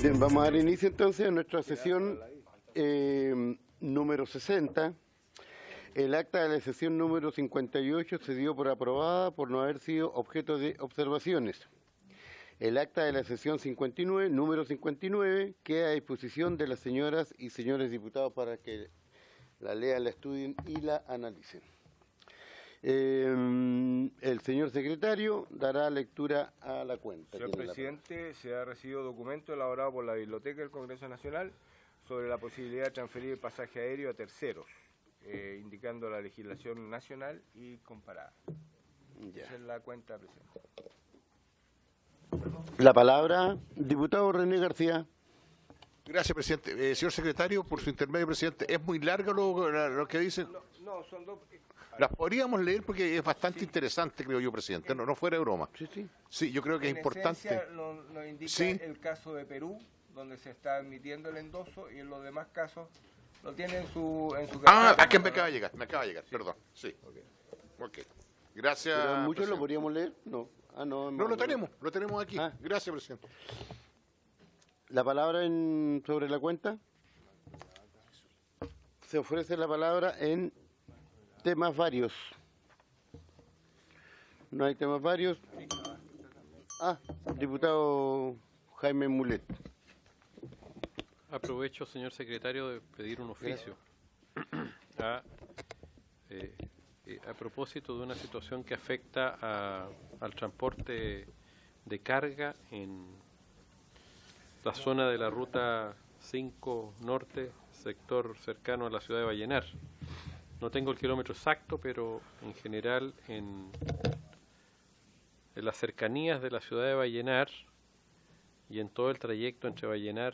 Bien, vamos a dar inicio entonces a nuestra sesión número 60. El acta de la sesión número 58 se dio por aprobada por no haber sido objeto de observaciones. El acta de la sesión 59, número 59, queda a disposición de las señoras y señores diputados para que la lean, la estudien y la analicen. El señor secretario dará lectura a la cuenta. Señor presidente, se ha recibido documento elaborado por la Biblioteca del Congreso Nacional sobre la posibilidad de transferir el pasaje aéreo a terceros, indicando la legislación nacional y comparada. Ya. Esa es la cuenta, presidente. La palabra, diputado René García. Gracias, presidente. Señor secretario, por su intermedio, presidente, ¿es muy largo lo que dicen? No, son dos. Las podríamos leer porque es bastante interesante, creo yo, presidente, no fuera de broma. Sí. Sí, yo creo que es importante. En esencia, nos indica el caso de Perú, donde se está admitiendo el endoso, y en los demás casos lo tiene en su Aquí me acaba de llegar, perdón. Sí. Ok. Gracias. ¿Pero muchos presidente. lo podríamos leer? No. No, lo tenemos aquí. Gracias, presidente. La palabra sobre la cuenta. Se ofrece la palabra en temas varios. No hay temas varios. Diputado Jaime Mulet. Aprovecho, señor secretario, de pedir un oficio a propósito de una situación que afecta al transporte de carga en la zona de la ruta 5 norte, sector cercano a la ciudad de Vallenar. No tengo el kilómetro exacto, pero en general en las cercanías de la ciudad de Vallenar y en todo el trayecto entre Vallenar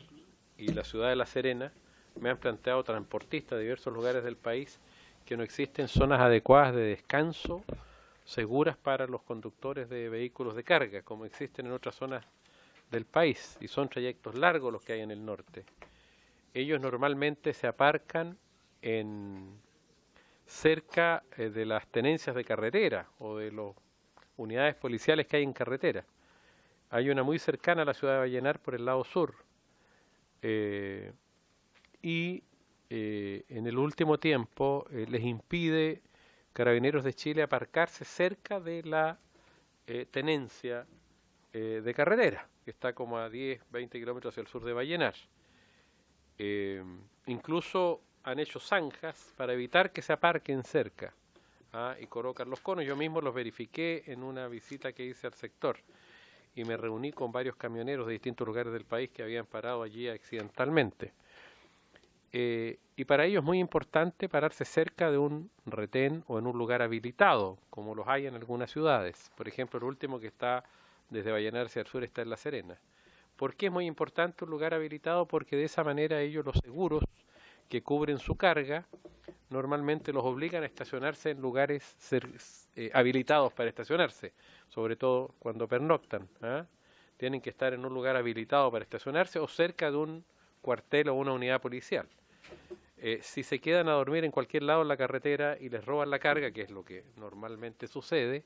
y la ciudad de La Serena, me han planteado transportistas de diversos lugares del país que no existen zonas adecuadas de descanso seguras para los conductores de vehículos de carga, como existen en otras zonas del país, y son trayectos largos los que hay en el norte. Ellos normalmente se aparcan cerca de las tenencias de carretera o de las unidades policiales que hay en carretera. Hay una muy cercana a la ciudad de Vallenar por el lado sur. En el último tiempo les impide Carabineros de Chile aparcarse cerca de la tenencia de carretera, que está como a 10, 20 kilómetros hacia el sur de Vallenar. Incluso han hecho zanjas para evitar que se aparquen cerca y colocan los conos. Yo mismo los verifiqué en una visita que hice al sector y me reuní con varios camioneros de distintos lugares del país que habían parado allí accidentalmente. Y para ellos es muy importante pararse cerca de un retén o en un lugar habilitado, como los hay en algunas ciudades. Por ejemplo, el último que está desde Vallenar hacia el sur está en La Serena. ¿Por qué es muy importante un lugar habilitado? Porque de esa manera ellos, los seguros que cubren su carga, normalmente los obligan a estacionarse en lugares habilitados para estacionarse, sobre todo cuando pernoctan. Tienen que estar en un lugar habilitado para estacionarse o cerca de un cuartel o una unidad policial. Si se quedan a dormir en cualquier lado en la carretera y les roban la carga, que es lo que normalmente sucede,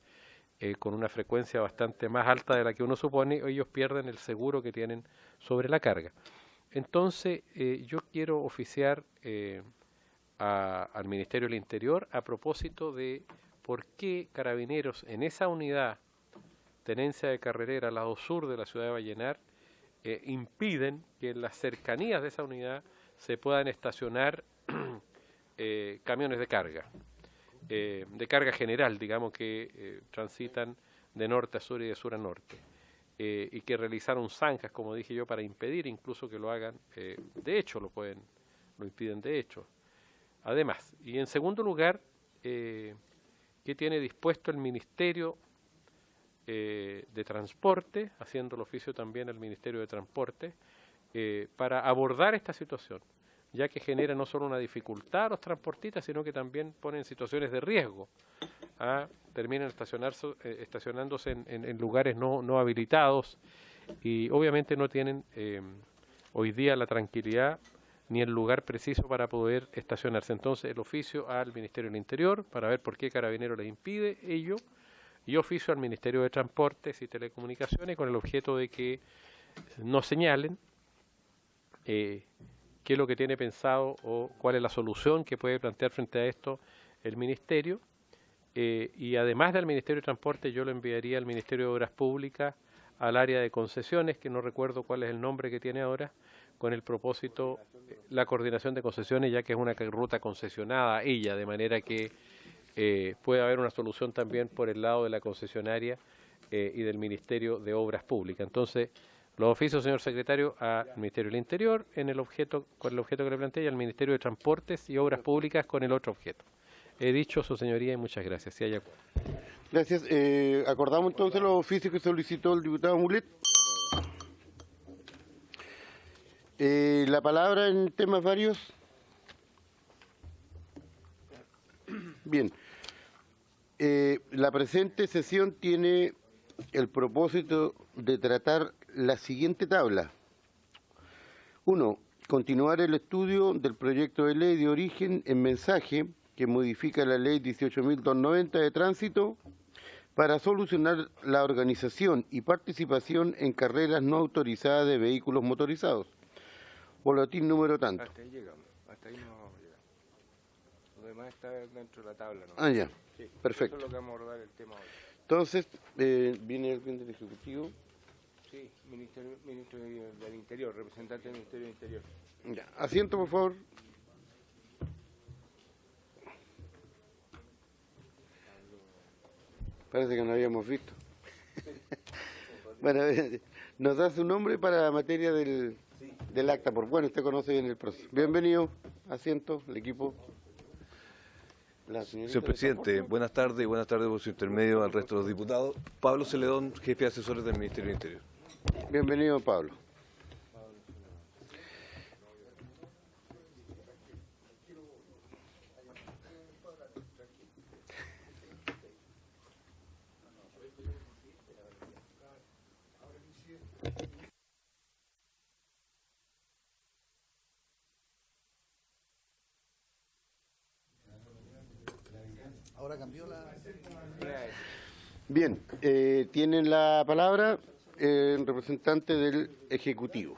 con una frecuencia bastante más alta de la que uno supone, ellos pierden el seguro que tienen sobre la carga. Entonces, yo quiero oficiar al Ministerio del Interior a propósito de por qué Carabineros en esa unidad, tenencia de carretera al lado sur de la ciudad de Vallenar, impiden que en las cercanías de esa unidad se puedan estacionar camiones de carga general, digamos, que transitan de norte a sur y de sur a norte. Y que realizaron zanjas, como dije yo, para impedir incluso que lo hagan de hecho, lo impiden de hecho. Además, y en segundo lugar, ¿qué tiene dispuesto el Ministerio de Transporte, haciendo el oficio también al Ministerio de Transporte, para abordar esta situación, ya que genera no solo una dificultad a los transportistas, sino que también pone en situaciones de riesgo? Terminan estacionándose en lugares no habilitados y obviamente no tienen hoy día la tranquilidad ni el lugar preciso para poder estacionarse. Entonces el oficio al Ministerio del Interior para ver por qué Carabineros les impide ello, y oficio al Ministerio de Transportes y Telecomunicaciones con el objeto de que nos señalen qué es lo que tiene pensado o cuál es la solución que puede plantear frente a esto el Ministerio. Y además del Ministerio de Transporte, yo lo enviaría al Ministerio de Obras Públicas, al área de concesiones, que no recuerdo cuál es el nombre que tiene ahora, con el propósito, la coordinación de concesiones, ya que es una ruta concesionada ella, de manera que puede haber una solución también por el lado de la concesionaria y del Ministerio de Obras Públicas. Entonces, los oficios, señor secretario, al Ministerio del Interior, con el objeto que le planteé, y al Ministerio de Transportes y Obras Públicas con el otro objeto. He dicho, su señoría, y muchas gracias. Si hay acuerdo. Gracias. Acordamos entonces los oficios que solicitó el diputado Mulet. La palabra en temas varios. Bien. La presente sesión tiene el propósito de tratar la siguiente tabla. 1. Continuar el estudio del proyecto de ley de origen en mensaje que modifica la ley 18.290 de tránsito para solucionar la organización y participación en carreras no autorizadas de vehículos motorizados. Boletín número tanto. Hasta ahí llegamos, hasta ahí no vamos a llegar. Lo demás está dentro de la tabla, ¿no? Ah, ya. Sí, Perfecto. eso es lo que vamos a abordar el tema hoy. Entonces, viene alguien del Ejecutivo. Sí, ministro del Interior, representante del Ministerio del Interior. Ya. Asiento, por favor. Parece que no habíamos visto. Bueno, nos da su nombre para la materia del acta. Por bueno, usted conoce bien el proceso. Bienvenido. Asiento, el equipo. Señor presidente, buenas tardes y buenas tardes por su intermedio al resto de los diputados. Pablo Celedón, jefe de asesores del Ministerio del Interior. Bienvenido, Pablo. Ahora cambió la... Bien, tienen la palabra el representante del Ejecutivo.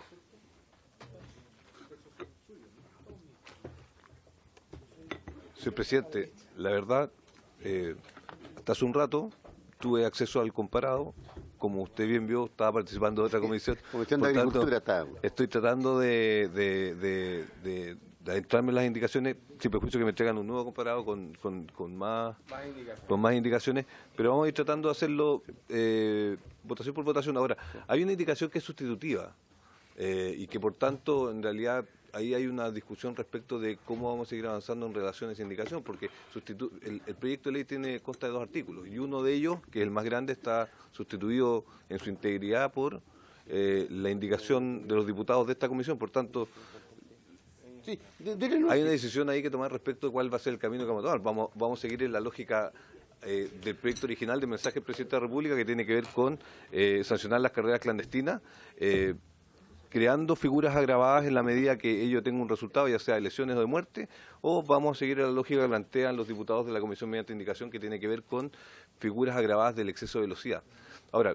Señor presidente, la verdad, hasta hace un rato tuve acceso al comparado. Como usted bien vio, estaba participando de otra comisión. Comisión de Por tanto, Agricultura estábamos. estoy tratando de adentrarme en las indicaciones, sin perjuicio que me entregan un nuevo comparado con más indicaciones, pero vamos a ir tratando de hacerlo votación por votación. Ahora, hay una indicación que es sustitutiva y que por tanto, en realidad, ahí hay una discusión respecto de cómo vamos a seguir avanzando en relación a esa indicación, porque el proyecto de ley consta de 2 artículos, y uno de ellos, que es el más grande, está sustituido en su integridad por la indicación de los diputados de esta comisión. Por tanto, Sí, hay una decisión ahí que tomar respecto de cuál va a ser el camino que vamos a tomar. Vamos a seguir en la lógica del proyecto original de mensaje del presidente de la República, que tiene que ver con sancionar las carreras clandestinas, creando figuras agravadas en la medida que ello tenga un resultado, ya sea de lesiones o de muerte, o vamos a seguir la lógica que plantean los diputados de la Comisión mediante indicación, que tiene que ver con figuras agravadas del exceso de velocidad. Ahora,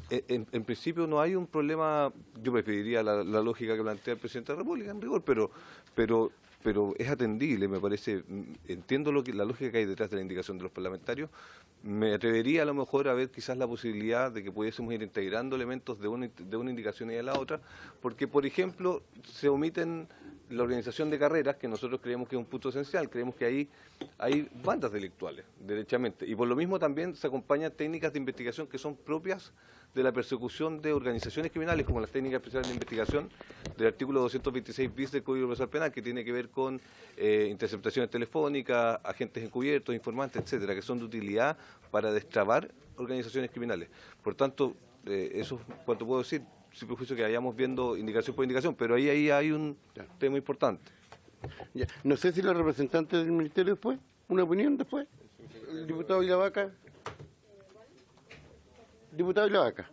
en principio no hay un problema, yo preferiría la lógica que plantea el presidente de la República en rigor, pero es atendible, me parece. Entiendo la lógica que hay detrás de la indicación de los parlamentarios. Me atrevería a lo mejor a ver quizás la posibilidad de que pudiésemos ir integrando elementos de una indicación y de la otra, porque por ejemplo se omiten la organización de carreras, que nosotros creemos que es un punto esencial. Creemos que ahí hay bandas delictuales, derechamente, y por lo mismo también se acompañan técnicas de investigación que son propias de la persecución de organizaciones criminales, como las técnicas especiales de investigación del artículo 226 bis del Código Procesal Penal, que tiene que ver con interceptaciones telefónicas, agentes encubiertos, informantes, etcétera, que son de utilidad para destrabar organizaciones criminales. Por tanto, eso es cuanto puedo decir, sin perjuicio que vayamos viendo indicación por indicación, pero ahí hay un tema importante. Ya. No sé si los representantes del Ministerio después, una opinión después. El diputado Vilavaca. Diputado Vilavaca.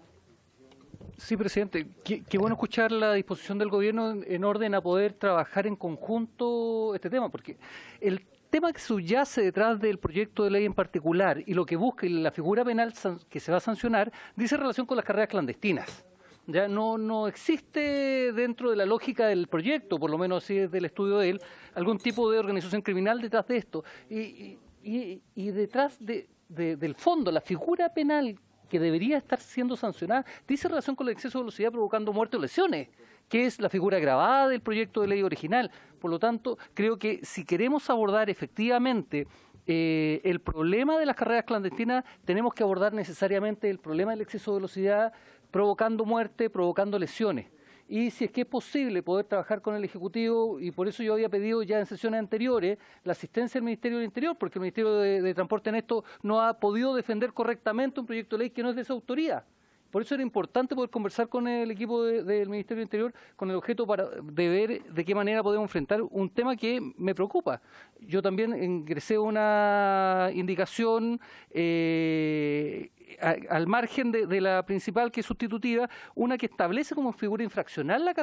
Sí, presidente. Qué bueno escuchar la disposición del gobierno en orden a poder trabajar en conjunto este tema, porque el tema que subyace detrás del proyecto de ley en particular y lo que busca y la figura penal que se va a sancionar dice relación con las carreras clandestinas. Ya no existe dentro de la lógica del proyecto, por lo menos así es del estudio de él, algún tipo de organización criminal detrás de esto. Y detrás del fondo, la figura penal que debería estar siendo sancionada, dice relación con el exceso de velocidad provocando muerte o lesiones, que es la figura agravada del proyecto de ley original. Por lo tanto, creo que si queremos abordar efectivamente el problema de las carreras clandestinas, tenemos que abordar necesariamente el problema del exceso de velocidad provocando muerte, provocando lesiones. Y si es que es posible poder trabajar con el Ejecutivo, y por eso yo había pedido ya en sesiones anteriores la asistencia del Ministerio del Interior, porque el Ministerio de Transporte en esto no ha podido defender correctamente un proyecto de ley que no es de su autoría. Por eso era importante poder conversar con el equipo del Ministerio del Interior con el objeto de ver de qué manera podemos enfrentar un tema que me preocupa. Yo también ingresé una indicación al margen de la principal, que es sustitutiva, una que establece como figura infraccional las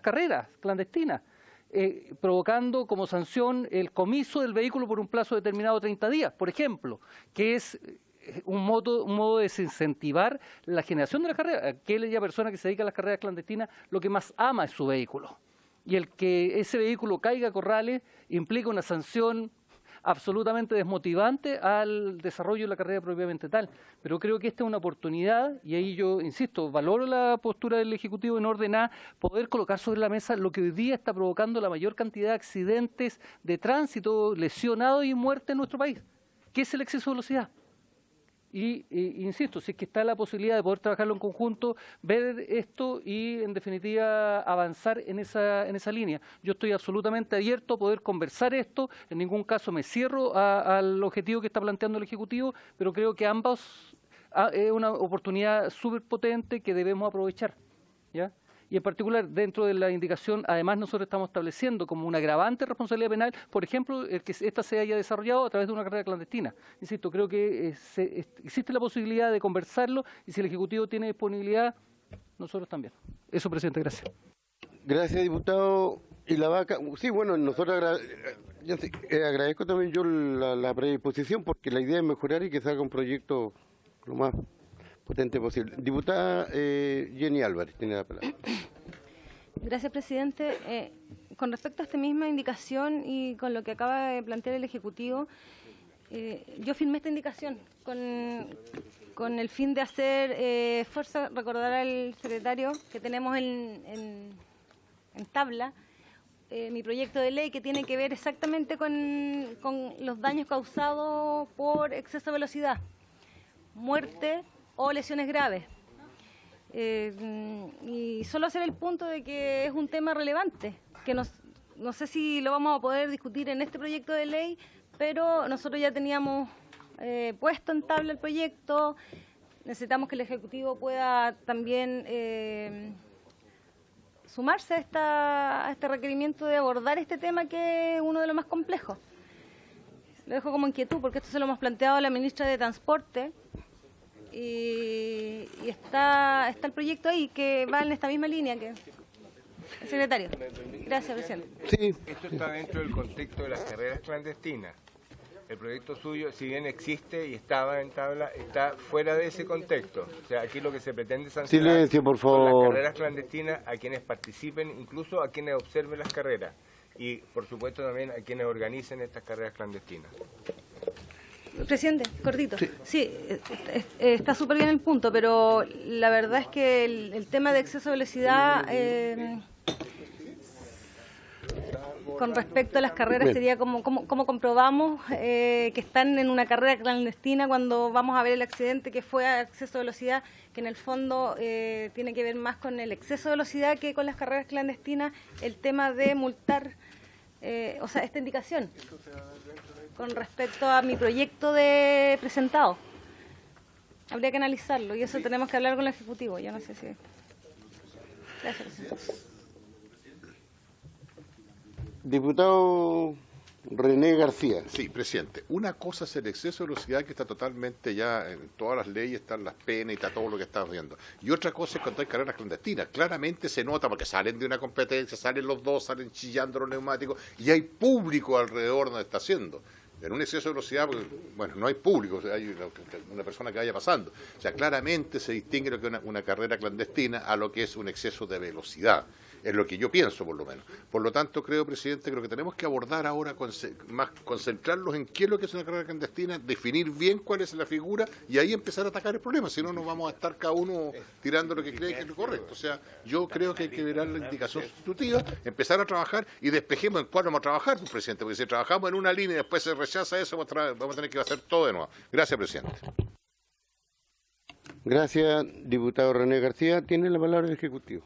carreras clandestinas, provocando como sanción el comiso del vehículo por un plazo determinado de 30 días, por ejemplo, que es un modo de desincentivar la generación de la carrera. Aquella persona que se dedica a las carreras clandestinas lo que más ama es su vehículo. Y el que ese vehículo caiga a corrales implica una sanción absolutamente desmotivante al desarrollo de la carrera propiamente tal. Pero creo que esta es una oportunidad, y ahí yo insisto, valoro la postura del Ejecutivo en orden a poder colocar sobre la mesa lo que hoy día está provocando la mayor cantidad de accidentes de tránsito, lesionados y muerte en nuestro país, que es el exceso de velocidad. Y insisto, si es que está la posibilidad de poder trabajarlo en conjunto, ver esto y en definitiva avanzar en esa línea. Yo estoy absolutamente abierto a poder conversar esto, en ningún caso me cierro al objetivo que está planteando el Ejecutivo, pero creo que ambos es una oportunidad súper potente que debemos aprovechar, ¿ya? Y en particular, dentro de la indicación, además nosotros estamos estableciendo como una agravante responsabilidad penal, por ejemplo, el que esta se haya desarrollado a través de una carrera clandestina. Insisto, creo que existe la posibilidad de conversarlo, y si el Ejecutivo tiene disponibilidad, nosotros también. Eso, presidente, gracias. Gracias, diputado. Y la vaca, sí, bueno, nosotros agradezco también yo la predisposición, porque la idea es mejorar y que salga un proyecto lo más potente posible. Diputada Jenny Álvarez tiene la palabra. Gracias, presidente. Con respecto a esta misma indicación y con lo que acaba de plantear el Ejecutivo, yo firmé esta indicación con el fin de hacer esfuerzo, recordar al secretario que tenemos en tabla mi proyecto de ley que tiene que ver exactamente con los daños causados por exceso de velocidad, muerte o lesiones graves. Y solo hacer el punto de que es un tema relevante, que no sé si lo vamos a poder discutir en este proyecto de ley, pero nosotros ya teníamos puesto en tabla el proyecto. Necesitamos que el Ejecutivo pueda también sumarse a este requerimiento de abordar este tema, que es uno de los más complejos. Lo dejo como inquietud, porque esto se lo hemos planteado a la ministra de Transporte, y está el proyecto ahí que va en esta misma línea que el secretario. Gracias, presidente. Sí. Esto está dentro del contexto de las carreras clandestinas. El proyecto suyo, si bien existe y estaba en tabla, está fuera de ese contexto. O sea, aquí lo que se pretende sancionar Silencio, por son favor. las carreras clandestinas, a quienes participen, incluso a quienes observen las carreras, y por supuesto también a quienes organicen estas carreras clandestinas. Presidente, cortito. Sí, está súper bien el punto, pero la verdad es que el tema de exceso de velocidad con respecto a las carreras Bien. sería como comprobamos que están en una carrera clandestina cuando vamos a ver el accidente que fue a exceso de velocidad, que en el fondo tiene que ver más con el exceso de velocidad que con las carreras clandestinas, el tema de multar, o sea, esta indicación con respecto a mi proyecto de presentado. Habría que analizarlo y eso tenemos que hablar con el Ejecutivo. Yo no sé si... Gracias, presidente. Diputado René García. Sí, presidente. Una cosa es el exceso de velocidad, que está totalmente ya en todas las leyes, están las penas y está todo lo que estamos viendo. Y otra cosa es cuando hay carreras clandestinas. Claramente se nota porque salen de una competencia, salen los dos, salen chillando los neumáticos y hay público alrededor donde está haciendo. En un exceso de velocidad, bueno, no hay público, o sea, hay una persona que vaya pasando. O sea, claramente se distingue lo que es una carrera clandestina a lo que es un exceso de velocidad. Es lo que yo pienso, por lo menos. Por lo tanto, creo, presidente, que lo que tenemos que abordar ahora, más concentrarnos en qué es lo que es una carrera clandestina, definir bien cuál es la figura y ahí empezar a atacar el problema. Si no, nos vamos a estar cada uno tirando lo que cree que es lo correcto. O sea, yo creo que hay que ver la indicación sustitutiva, empezar a trabajar y despejemos en cuál vamos a trabajar, pues, presidente, porque si trabajamos en una línea y después se rechaza eso, vamos a tener que hacer todo de nuevo. Gracias, presidente. Gracias, diputado René García. Tiene la palabra el Ejecutivo.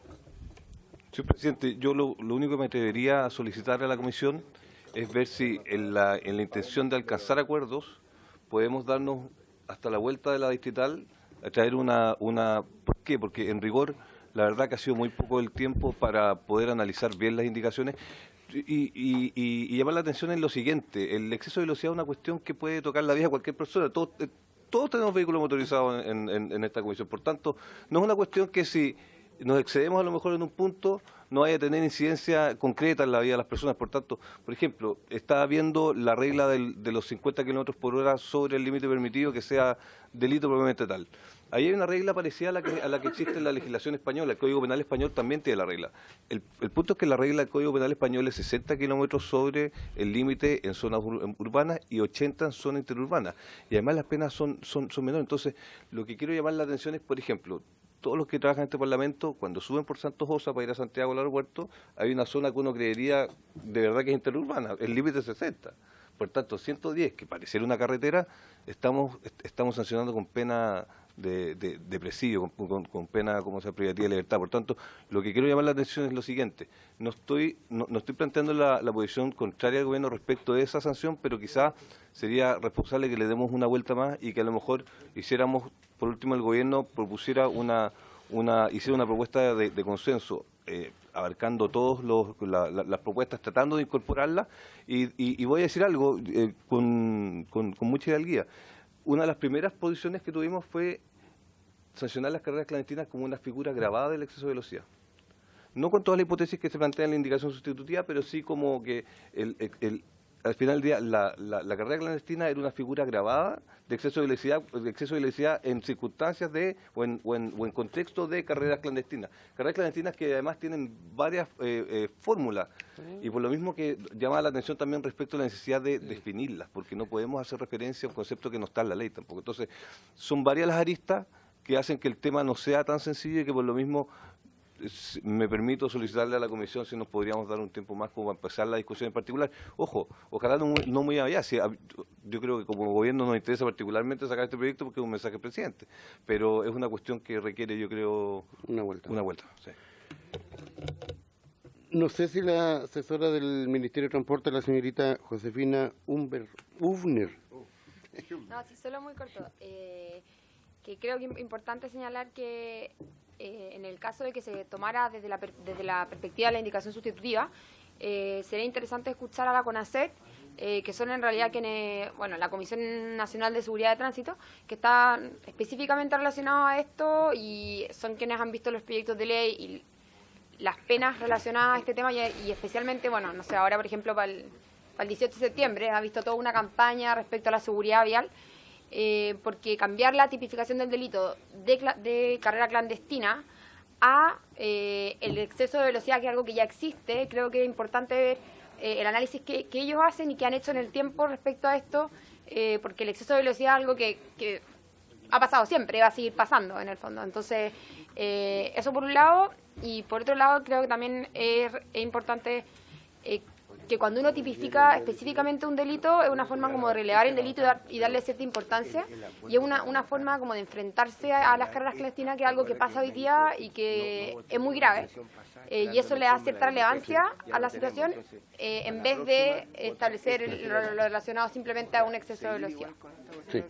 Señor presidente, yo lo único que me atrevería a solicitarle a la comisión es ver si en la intención de alcanzar acuerdos podemos darnos hasta la vuelta de la distrital a traer una... ¿Por qué? Porque en rigor la verdad que ha sido muy poco el tiempo para poder analizar bien las indicaciones y llamar la atención en lo siguiente: el exceso de velocidad es una cuestión que puede tocar la vida de cualquier persona. Todos tenemos vehículos motorizados en esta comisión, por tanto no es una cuestión que si nos excedemos a lo mejor en un punto, no vaya a tener incidencia concreta en la vida de las personas. Por tanto, por ejemplo, estaba viendo la regla de los 50 kilómetros por hora sobre el límite permitido que sea delito propiamente tal. Ahí hay una regla parecida a la que existe en la legislación española. El Código Penal español también tiene la regla. El punto es que la regla del Código Penal español es 60 kilómetros sobre el límite en zonas urbanas y 80 en zonas interurbanas. Y además las penas son menores. Entonces, lo que quiero llamar la atención es, por ejemplo, todos los que trabajan en este Parlamento, cuando suben por Santos Osa para ir a Santiago al aeropuerto, hay una zona que uno creería de verdad que es interurbana, el límite es 60. Por tanto, 110, que pareciera una carretera, estamos sancionando con pena de presidio, con pena como sea privativa de libertad. Por tanto, lo que quiero llamar la atención es lo siguiente: no estoy planteando la posición contraria al gobierno respecto de esa sanción, pero quizá sería responsable que le demos una vuelta más y que a lo mejor hiciéramos, por último, el gobierno propusiera hiciera una propuesta de consenso, abarcando todas las propuestas, tratando de incorporarlas, y voy a decir algo con mucha hidalguía. Una de las primeras posiciones que tuvimos fue sancionar las carreras clandestinas como una figura grabada del exceso de velocidad. No con todas las hipótesis que se plantean en la indicación sustitutiva, pero sí como que al final del día la carrera clandestina era una figura grabada de exceso de velocidad en circunstancias o en contexto de carreras clandestinas. Carreras clandestinas que además tienen varias fórmulas, y por lo mismo que llama la atención también respecto a la necesidad de definirlas, porque no podemos hacer referencia a un concepto que no está en la ley tampoco. Entonces, son varias las aristas que hacen que el tema no sea tan sencillo y que por lo mismo me permito solicitarle a la comisión si nos podríamos dar un tiempo más como para empezar la discusión en particular. Ojo, ojalá no muy allá. Yo creo que como gobierno nos interesa particularmente sacar este proyecto porque es un mensaje del presidente, pero es una cuestión que requiere, yo creo, una vuelta. Sí. No sé si la asesora del Ministerio de Transporte, la señorita Josefina Ufner. No, sí, solo muy corto. Que creo que es importante señalar que en el caso de que se tomara desde la perspectiva de la indicación sustitutiva, sería interesante escuchar a la CONACET, que son en realidad quienes, bueno, la Comisión Nacional de Seguridad de Tránsito, que está específicamente relacionado a esto y son quienes han visto los proyectos de ley y las penas relacionadas a este tema y especialmente, bueno, no sé, ahora por ejemplo para el 18 de septiembre ha visto toda una campaña respecto a la seguridad vial, porque cambiar la tipificación del delito de carrera clandestina a el exceso de velocidad, que es algo que ya existe, creo que es importante ver el análisis que ellos hacen y que han hecho en el tiempo respecto a esto, porque el exceso de velocidad es algo que ha pasado siempre, va a seguir pasando en el fondo. Entonces, eso por un lado, y por otro lado creo que también es importante que cuando uno tipifica específicamente un delito, es una forma como de relevar el delito y darle cierta importancia, y es una forma como de enfrentarse a las carreras clandestinas, que es algo que pasa hoy día y que es muy grave, y eso le da cierta relevancia a la situación, en vez de establecer lo relacionado simplemente a un exceso de velocidad. Sí,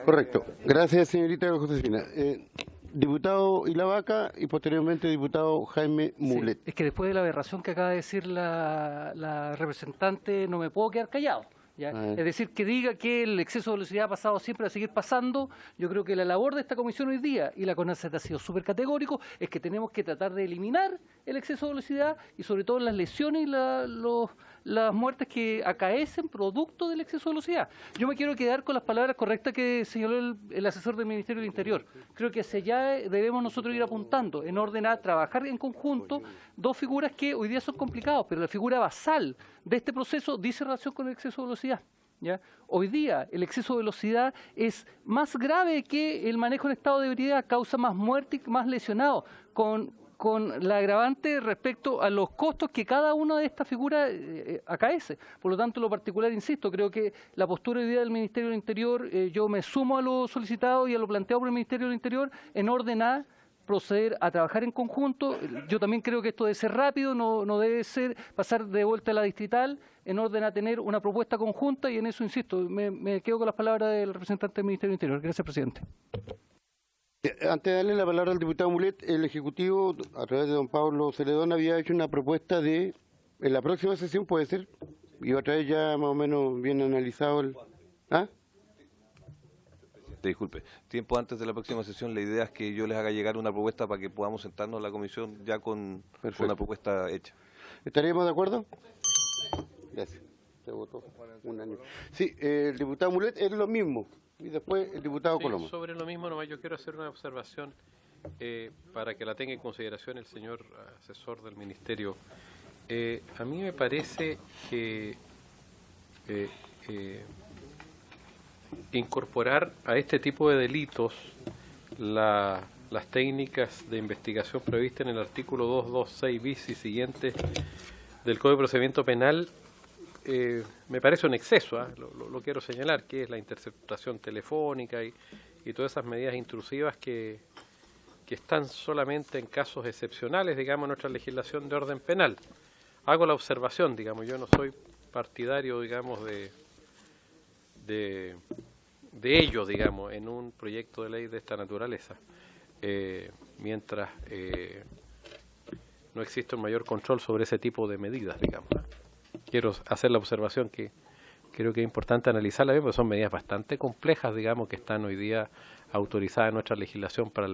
correcto. Gracias, señorita Josefina. Diputado Ilavaca y posteriormente diputado Jaime Mulet. Sí, es que después de la aberración que acaba de decir la representante, no me puedo quedar callado. ¿Ya? Es decir, que diga que el exceso de velocidad ha pasado siempre, a seguir pasando. Yo creo que la labor de esta comisión hoy día, y la CONACET ha sido súper categórico, es que tenemos que tratar de eliminar el exceso de velocidad y sobre todo las lesiones y las muertes que acaecen producto del exceso de velocidad. Yo me quiero quedar con las palabras correctas que señaló el asesor del Ministerio del Interior. Creo que hacia allá debemos nosotros ir apuntando, en orden a trabajar en conjunto dos figuras que hoy día son complicadas, pero la figura basal de este proceso dice relación con el exceso de velocidad. ¿Ya? Hoy día el exceso de velocidad es más grave que el manejo en estado de ebriedad, causa más muerte y más lesionados, con la agravante respecto a los costos que cada una de estas figuras acaece. Por lo tanto, en lo particular, insisto, creo que la postura hoy día del Ministerio del Interior, yo me sumo a lo solicitado y a lo planteado por el Ministerio del Interior en orden a proceder a trabajar en conjunto. Yo también creo que esto debe ser rápido, no debe ser pasar de vuelta a la distrital, en orden a tener una propuesta conjunta, y en eso, insisto, me quedo con las palabras del representante del Ministerio del Interior. Gracias, presidente. Antes de darle la palabra al diputado Mulet, el Ejecutivo, a través de don Pablo Celedón, había hecho una propuesta en la próxima sesión, puede ser, y otra vez ya más o menos bien analizado el... ¿Ah? Disculpe, tiempo antes de la próxima sesión, la idea es que yo les haga llegar una propuesta para que podamos sentarnos en la comisión ya con una propuesta hecha. ¿Estaríamos de acuerdo? Gracias. Se votó unánime. Sí, el diputado Mulet es lo mismo, y después el diputado Coloma. Sobre lo mismo, nomás yo quiero hacer una observación para que la tenga en consideración el señor asesor del Ministerio. A mí me parece que incorporar a este tipo de delitos las técnicas de investigación previstas en el artículo 226 bis y siguientes del Código de Procedimiento Penal me parece un exceso, lo quiero señalar, que es la interceptación telefónica y todas esas medidas intrusivas que están solamente en casos excepcionales, digamos, en nuestra legislación de orden penal. Hago la observación, digamos, yo no soy partidario, digamos, de ello, digamos, en un proyecto de ley de esta naturaleza, mientras no existe un mayor control sobre ese tipo de medidas, digamos. Quiero hacer la observación que creo que es importante analizarla bien, porque son medidas bastante complejas, digamos, que están hoy día autorizadas en nuestra legislación para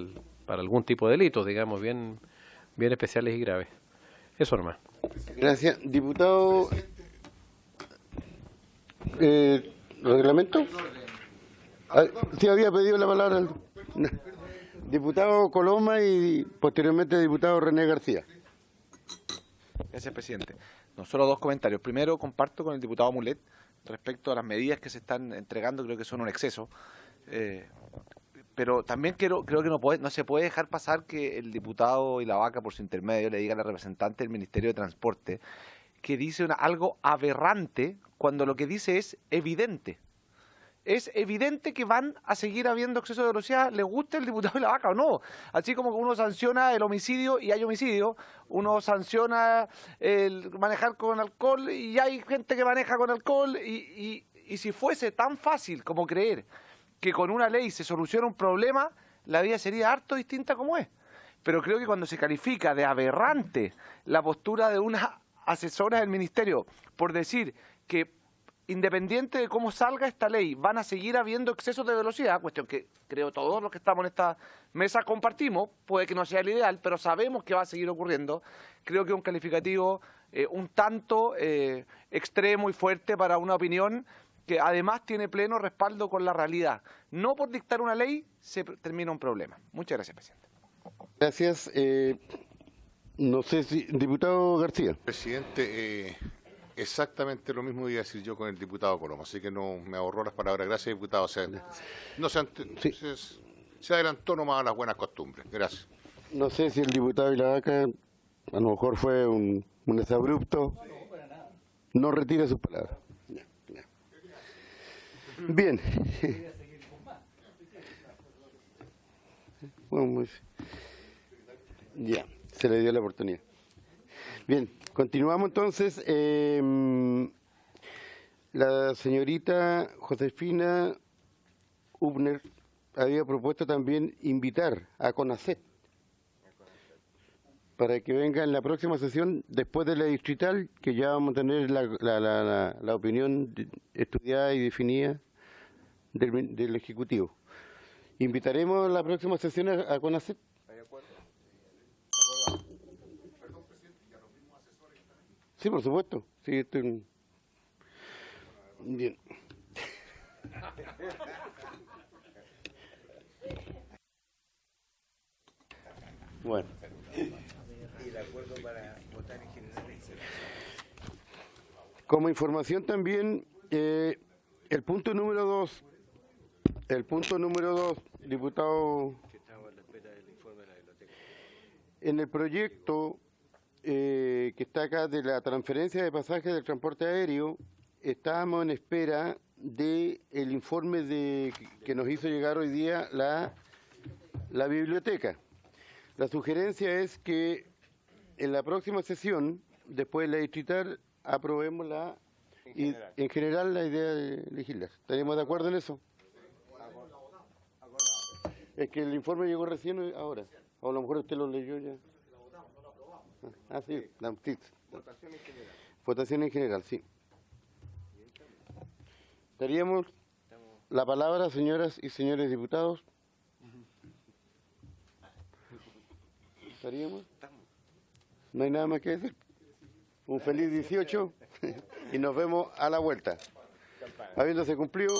algún tipo de delitos, digamos, bien especiales y graves. Eso nomás. Gracias. Diputado... ¿reglamento? Sí, había pedido la palabra. Diputado Coloma y posteriormente diputado René García. Gracias, presidente. No, solo dos comentarios. Primero, comparto con el diputado Mulet respecto a las medidas que se están entregando, creo que son un exceso. Pero también creo que no se puede dejar pasar que el diputado y la vaca, por su intermedio, le diga a la representante del Ministerio de Transporte que dice algo aberrante cuando lo que dice es evidente. Es evidente que van a seguir habiendo exceso de velocidad, le guste el diputado y la vaca o no. Así como uno sanciona el homicidio y hay homicidio, uno sanciona el manejar con alcohol y hay gente que maneja con alcohol, y si fuese tan fácil como creer que con una ley se soluciona un problema, la vida sería harto distinta como es. Pero creo que cuando se califica de aberrante la postura de una asesora del Ministerio por decir que independiente de cómo salga esta ley, van a seguir habiendo excesos de velocidad, cuestión que creo todos los que estamos en esta mesa compartimos, puede que no sea el ideal, pero sabemos que va a seguir ocurriendo. Creo que es un calificativo un tanto extremo y fuerte para una opinión que además tiene pleno respaldo con la realidad. No por dictar una ley se termina un problema. Muchas gracias, presidente. Gracias. No sé si... Diputado García. Presidente, exactamente lo mismo iba a decir yo con el diputado Coloma, así que no me ahorró las palabras. Gracias, diputado. Se adelantó nomás a las buenas costumbres. Gracias. No sé si el diputado y la vaca, a lo mejor fue un desabrupto. No retire sus palabras. Bien. Bueno, ya, se le dio la oportunidad. Bien, continuamos entonces. La señorita Josefina Hubner había propuesto también invitar a CONACET para que venga en la próxima sesión, después de la distrital, que ya vamos a tener la opinión estudiada y definida del Ejecutivo. ¿Invitaremos a la próxima sesión a CONACET? Sí, por supuesto. Sí, estoy... Bien. Bueno. Como información también, el punto número 2, diputado, en el proyecto que está acá de la transferencia de pasajes del transporte aéreo, estábamos en espera del informe que nos hizo llegar hoy día la biblioteca. La sugerencia es que en la próxima sesión, después de la distrital, aprobemos en general la idea de legislar. ¿Estaríamos de acuerdo en eso? Es que el informe llegó recién ahora. O a lo mejor usted lo leyó ya. Ah, sí. Votación en general. Votación en general, sí. Daríamos la palabra, señoras y señores diputados. ¿Estaríamos? No hay nada más que decir. Un feliz 18 y nos vemos a la vuelta. Habiéndose cumplido